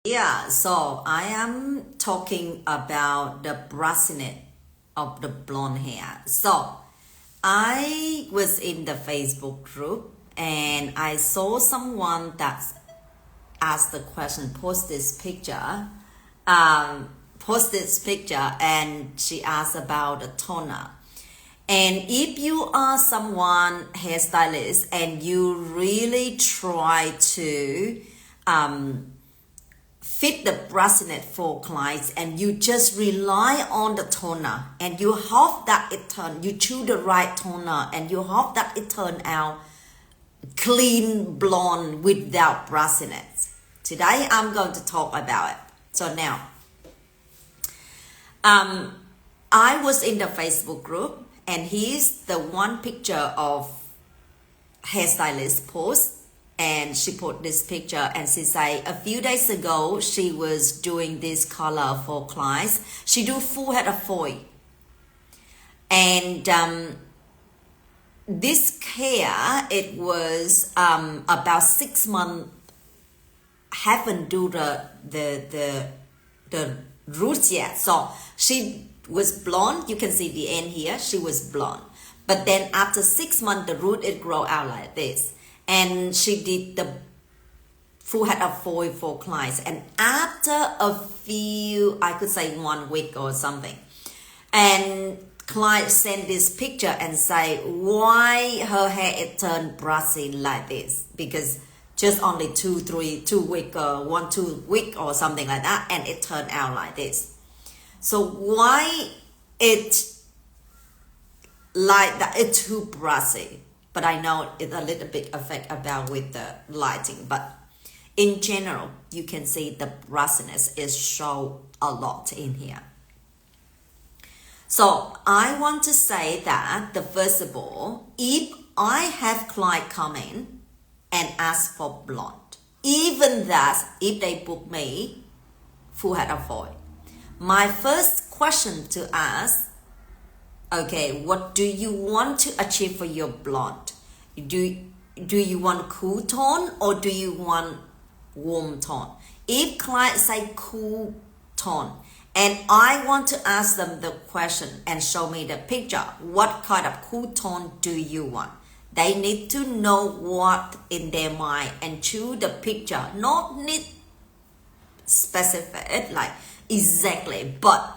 Yeah, so I am talking about the brassiness of the blonde hair. So I was in the Facebook group and I saw someone that asked the question, post this picture, and she asked about the toner. And if you are someone hairstylist and you really try to fit the brassiness for clients and you just rely on the toner and you hope that you choose the right toner and you hope that it turn out clean blonde without brassiness. Today I'm going to talk about it. So now, I was in the Facebook group and here's the one picture of hairstylist post. And she put this picture and she said a few days ago she was doing this color for clients. She do full head of foil. And this hair, it was about 6 months, haven't do the roots yet. So she was blonde. You can see the end here. She was blonde. But then after 6 months, the root, it grow out like this. And she did the full head of foil for clients. And after a few, I could say 1 week or something, and client sent this picture and say why her hair it turned brassy like this, because just only 2 week or 1-2 week or something like that, and it turned out like this. So why it like that? It's too brassy. But I know it's a little bit affect about with the lighting. But in general, you can see the brassiness is show a lot in here. So I want to say that first of all, if I have client come in and ask for blonde, even that if they book me full head of foil, my first question to ask, okay, what do you want to achieve for your blonde? Do you want cool tone or do you want warm tone? If clients say cool tone and I want to ask them the question and show me the picture, what kind of cool tone do you want? They need to know what in their mind and choose the picture, not need specific like exactly, but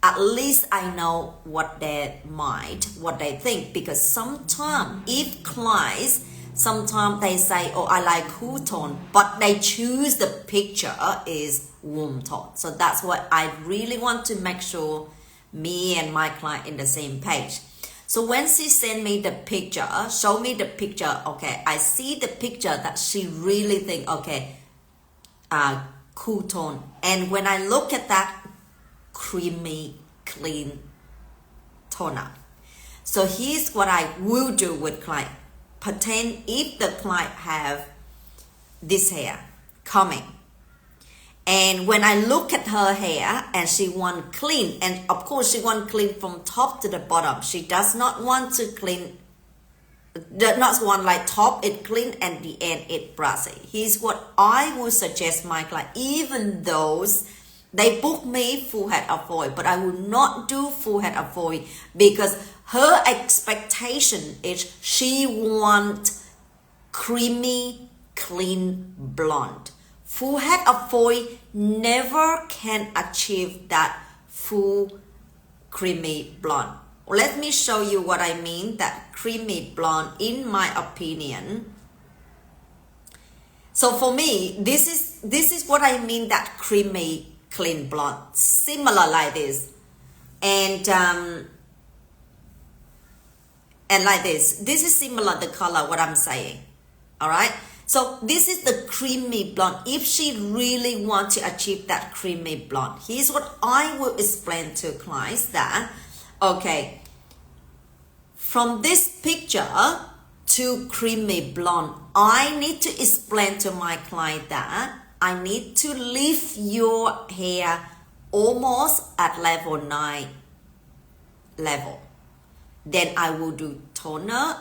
at least I know what their mind, what they think. Because sometimes if clients, sometimes they say, oh, I like cool tone, but they choose the picture is warm tone. So that's what I really want to make sure me and my client in the same page. So when she sent me the picture, show me the picture, okay, I see the picture that she really think, okay, cool tone. And when I look at that, creamy clean toner. So here's what I will do with client. Pretend if the client have this hair coming, and when I look at her hair and she want clean, and of course she want clean from top to the bottom. She does not want to clean, does not want like top it clean and the end it brassy. Here's what I would suggest my client, even those they book me full head of foil, but I will not do full head of foil because her expectation is she want creamy, clean blonde. Full head of foil never can achieve that full creamy blonde. Let me show you what I mean that creamy blonde in my opinion. So for me, this is what I mean that creamy clean blonde, similar like this, and like this is similar the color what I'm saying. All right, so this is the creamy blonde. If she really wants to achieve that creamy blonde, here's what I will explain to clients that, okay, from this picture to creamy blonde, I need to explain to my client that I need to lift your hair almost at level 9 level. Then I will do toner.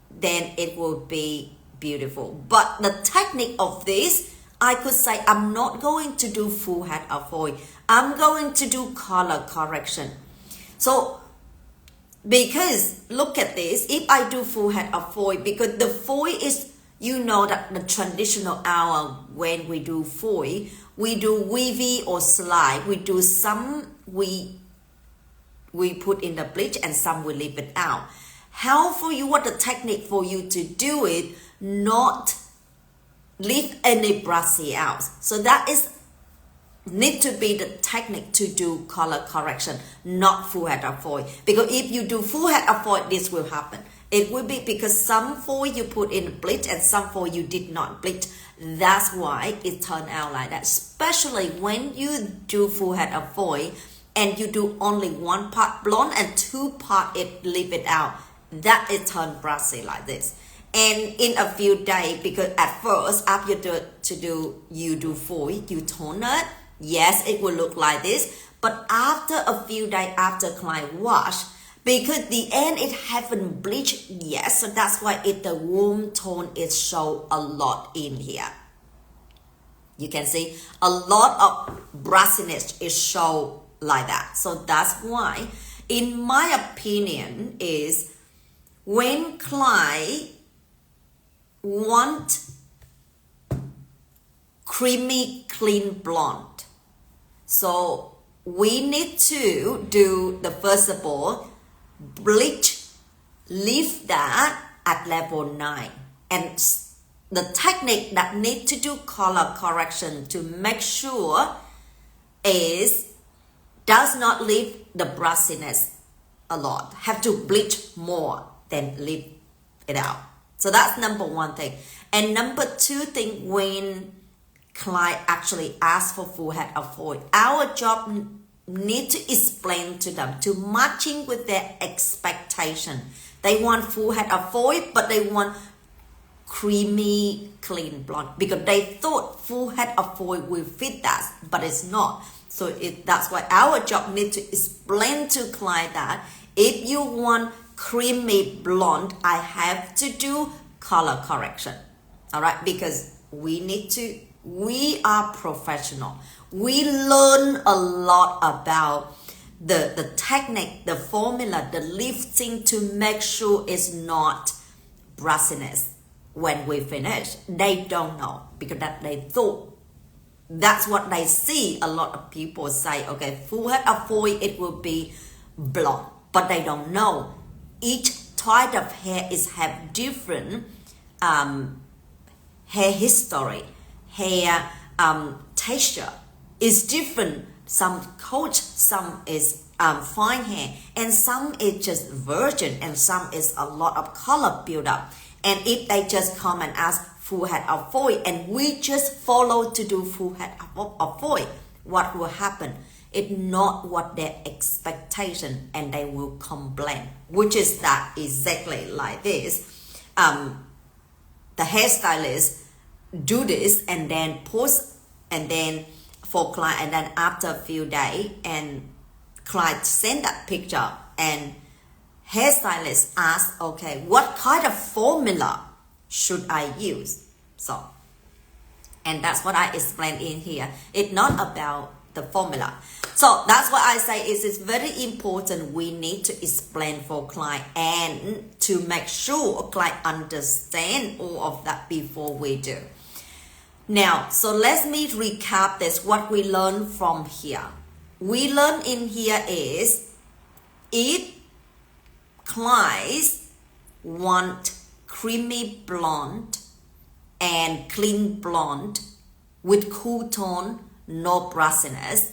Then it will be beautiful. But the technique of this, I could say I'm not going to do full head of foil. I'm going to do color correction. So because look at this, if I do full head of foil, because the foil is, you know that the traditional hour when we do foil, we do wavy or slide. We do some we put in the bleach and some we leave it out. How for you, what the technique for you to do it, not leave any brassy out. So that is need to be the technique to do color correction, not full head of foil. Because if you do full head of foil, this will happen. It will be because some foil you put in bleach and some foil you did not bleach. That's why it turned out like that. Especially when you do full head of foil and you do only one part blonde and two part it leave it out. That it turned brassy like this. And in a few days, because at first after you do foil, you tone it. Yes, it will look like this. But after a few days after client wash, because the end it haven't bleached yet, so that's why the warm tone is show a lot in here. You can see a lot of brassiness is show like that. So that's why, in my opinion, is when client want creamy clean blonde, so we need to do the first of all bleach, leave that at level 9, and the technique that need to do color correction to make sure is does not leave the brassiness a lot, have to bleach more than leave it out. So that's number one thing. And number two thing, when client actually ask for full head of foil, our job need to explain to them to matching with their expectation. They want full head of foil, but they want creamy clean blonde because they thought full head of foil will fit that, but it's not. So that's why our job need to explain to client that if you want creamy blonde, I have to do color correction. All right, because we are professional. We learn a lot about the technique, the formula, the lifting to make sure it's not brassiness when we finish. They don't know because that they thought. That's what they see. A lot of people say, okay, full head of foil, it will be blonde. But they don't know. Each type of hair is have different hair history, hair texture is different. Some coach, some is fine hair, and some is just virgin, and some is a lot of color build up. And if they just come and ask full head of foil, and we just follow to do full head of foil, what will happen? It's not what their expectation, and they will complain, which is that exactly like this. The hairstylist do this and then post, and then for client, and then after a few days, and client send that picture, and hairstylist ask, okay, what kind of formula should I use? So, and that's what I explained in here. It's not about the formula. So that's what I say is it's very important. We need to explain for client and to make sure client understand all of that before we do. Now, so let me recap this, what we learned from here. We learn in here is if clients want creamy blonde and clean blonde with cool tone, no brassiness,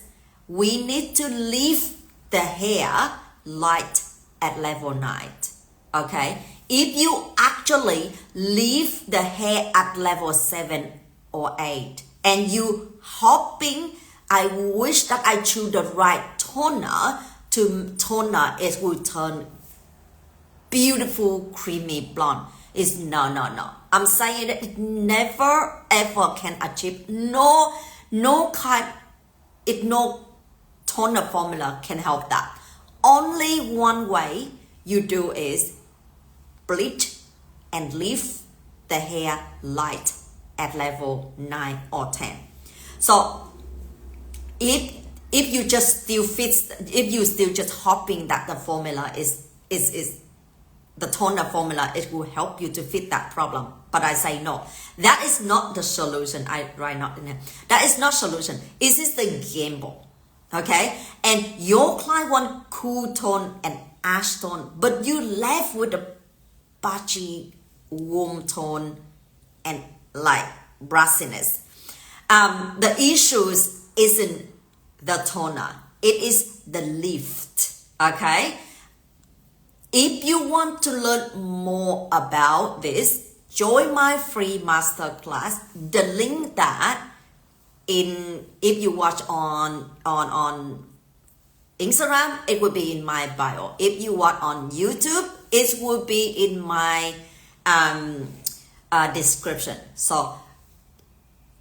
we need to leave the hair light at level 9. Okay? If you actually leave the hair at level 7 or 8 and you hoping, I wish that I choose the right toner to toner, it will turn beautiful creamy blonde. It's no. I'm saying that it never ever can achieve. No toner formula can help that. Only one way you do is bleach and leave the hair light at level 9 or 10. So if you just still just hoping that the formula is the toner formula, it will help you to fit that problem. But I say no, that is not the solution. That is not solution. It is the gamble, okay? And your client want cool tone and ash tone, but you left with the patchy warm tone and like brassiness. The issues isn't the toner, it is the lift, okay? If you want to learn more about this, join my free masterclass. The link that if you watch on Instagram, it will be in my bio. If you watch on YouTube, it will be in my description. So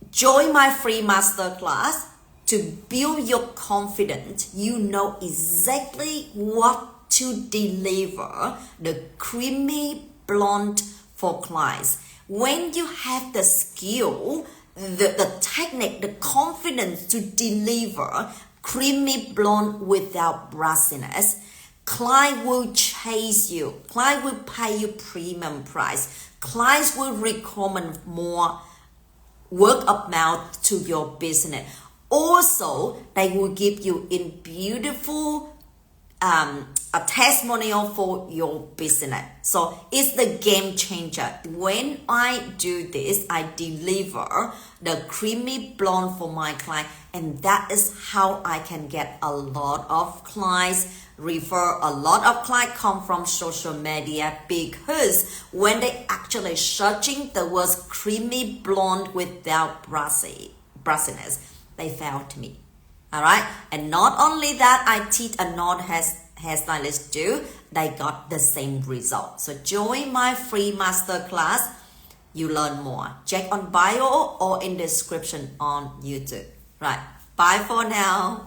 join my free masterclass to build your confidence. You know exactly what to deliver the creamy blonde for clients. When you have the skill, the technique, the confidence to deliver creamy blonde without brassiness, client will chase you. Client will pay you premium price. Clients will recommend more word of mouth to your business. Also, they will give you in beautiful a testimonial for your business. So it's the game changer. When I do this, I deliver the creamy blonde for my client, and that is how I can get a lot of clients, refer a lot of clients come from social media, because when they actually searching the words creamy blonde without brassiness, they found me. All right, and not only that, I teach a non-hairstylist too. They got the same result. So join my free masterclass. You learn more. Check on bio or in description on YouTube. Right. Bye for now.